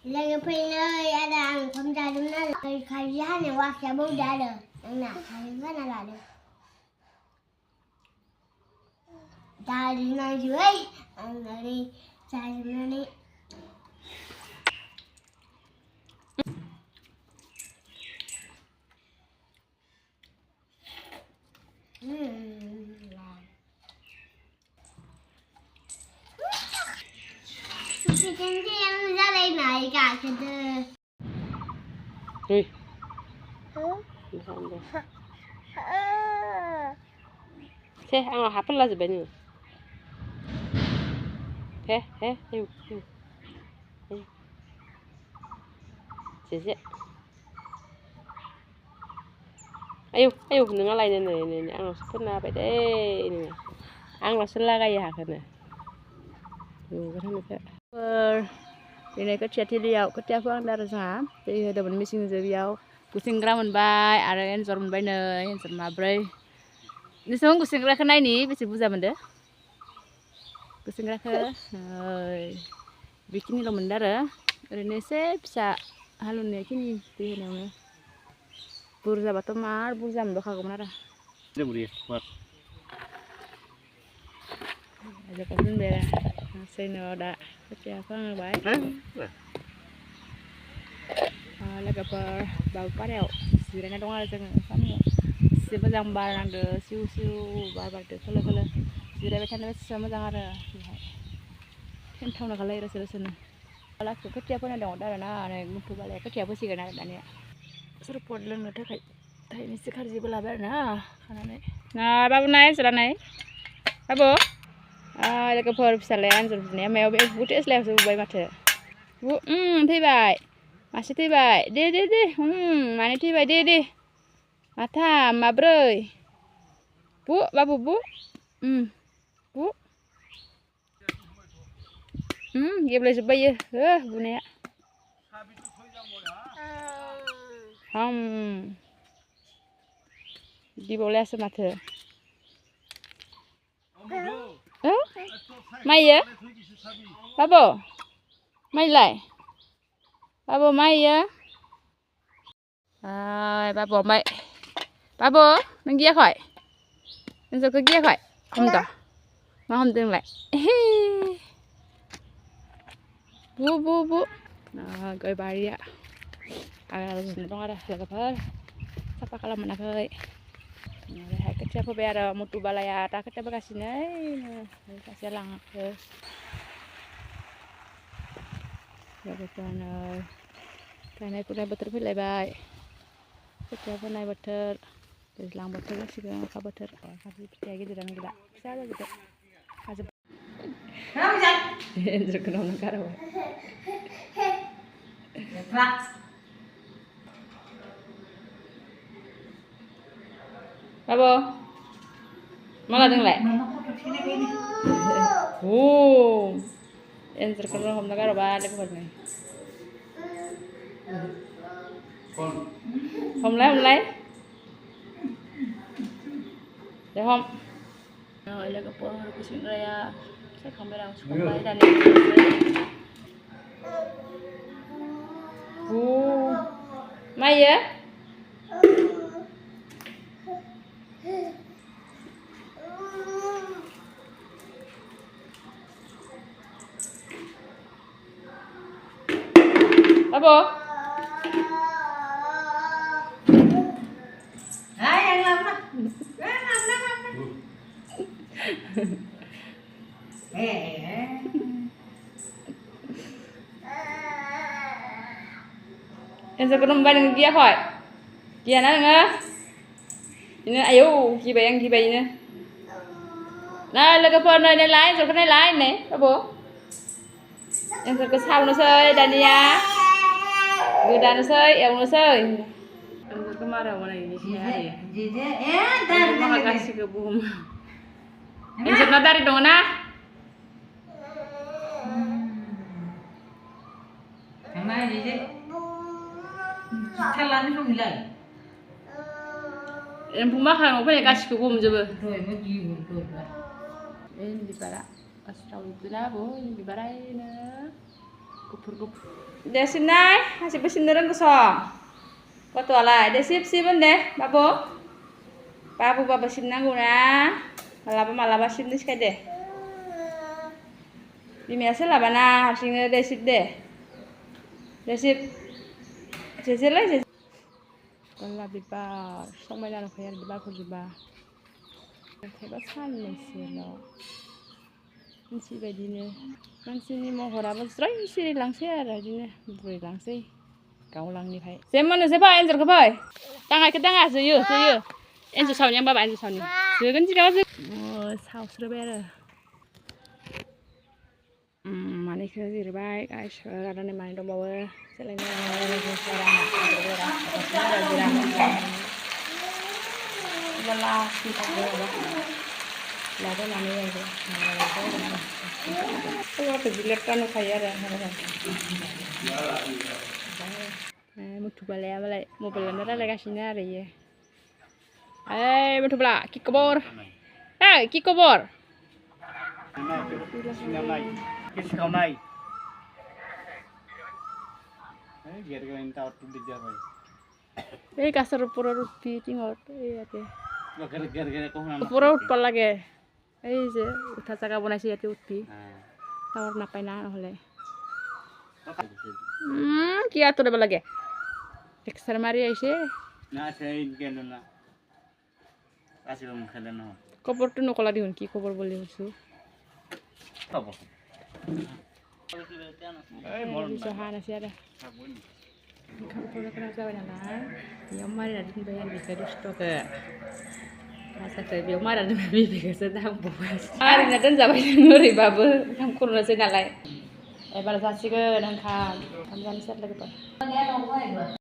Logopedia ada pemjadian kajian yang waktu muda ada, nak kajian ada. Dari mana dari mana? Janji yang ra đây này cả cái Ui. Thế ăn là hấp là gì vậy nhỉ? Thế, yêu. Chị. Ayo, nương lại này, ăn là phân na vậy đấy, này. Ăn là phân la cái gì hả cái này? Cái thằng này. Ini kerja tiliau, kerja pulang dari sana. Jadi ada mesin jeliau. Kucing kera menbai, ada enzor menbai nih, enzor mabrai. Ini semua kucing kera kena ini, bisa buza mende. Kucing kera ke, bikin lo mendara. Ini saya bisa halunnya kini, tuh namanya. Burza batu mar, burza mendoka kemana? Ini beri, mat. Ada pasien deh. Saya ni ada kerja apa nggak baik? Lagi apa bau parel, sirena dong ada jangan kamu. Siapa yang barang de siu barang de kalau sirena macam mana sama jangan ada. Kan tahu nak kalau ada sirena. Kalau kerja pun ada orang na, ni mutu balik kerja pun sih kan ada ni. Seru podlan ada kayak, ini sih kerja belajar na, kan ni. Nah, babu naik sudah naik, babu. Lagi apa persalian sebenarnya mau buat es leh sebuah macam. Bu, tiba, masih tiba, deh, mana tiba deh, mata, mabroy, bu, babu bu, bu, dia boleh sebaik, bu ni, dia boleh semata. Mai ya? Babo? Mai lại? Babo mai ya? Babo mai. Babo, nâng kia khỏi. Nâng sao cái kia khỏi. Không tỏ. Mà không tương lại. Bu. Gọi bà đi ạ. Dong ada laga par. Sapa kalau mana kai. Hai kerja apa biar mutu balaya tak kerja bekasi nih, kasih lang ke. Laga pan, karena kurang betul pun lebay. Kerja apa naik betul, terus lang betul sih kan apa betul. Kasih percaya gitu dan gila, siapa gitu. Kasih. Kenapa sih? Enggak kenal nak karawa. Babo, malah dengar. Yang terkenal hom negara balik ke mana? Hom lai. Deh hom. Nah, lagi apa? Kucing raya. Saya kamera suka bayi dan ini. Maya. Apa? Yang lama. Yang sekarang banding dia khỏi. Dia nak ngah. Ini ayo, kita ini. Nah, lagi apa ni lain, sekarang lain ni, apa? Yang sekarang sao nó sơi, Dania. Người đàn nó sơi, eo nó sơi. Yang sekarang marah mana ini sih hari. Terima kasih ke bum. Yang sekarang dari dong na. Mana ini? Kalan itu gila. Yang pemakan apa yang kasih ke bum coba. Tuh, mau gimana tuh? Ini di barat. Astagfirullah, bu, ini di barat ini. deh sinai masih bersindiran kosong kau tua lah deh sip-sipan deh babu sinang guna malah sim nih sekali deh biasa lah bana hasilnya deh sip lah kalau bibar sama jangan kayak bibar kurjiba hebat sekali sih lo masih begini masih mau horaba sering sih langsir ada ini beri langsir kau lang nih hai semana siapa encer ke boy tangga ke tangga suyu encer saunya bapak encer saunya suyu kan sih kau oh saus rebel mana sih baik guys ada nih mana dong bawa selain lelah kita lah ada lama ya itu kalau terbilang kan kaya dah mau coba lihat mobil mana lagi sini ada ya mau coba kikobor Kau naik. Biar kau yang tahu tu dia baik. Kasar pura rupi tinggal, iya deh. Gara-gara kau nama. Pura utpal lagi, sih, udah cakap pun nasi hati utpi. Tawar napai nah oleh. Kia tu dah lagi. Ekstra Maria sih. Nah saya ingin nona. Kasih kamu kalian nona. Kopor tu nak kalau dihun ki kopor boleh usu. Apa? Bisa hana sih ada. Kamu pernah kenal siapa nama? Yang mana ada di bayan di kedus stok. Masa saya yang mana ada di kedus sedang buas. Hari ni dan siapa yang nguri babu, kamu kurang sih ngalai. Balas asik ke dan kan, kamu siap lagi pak.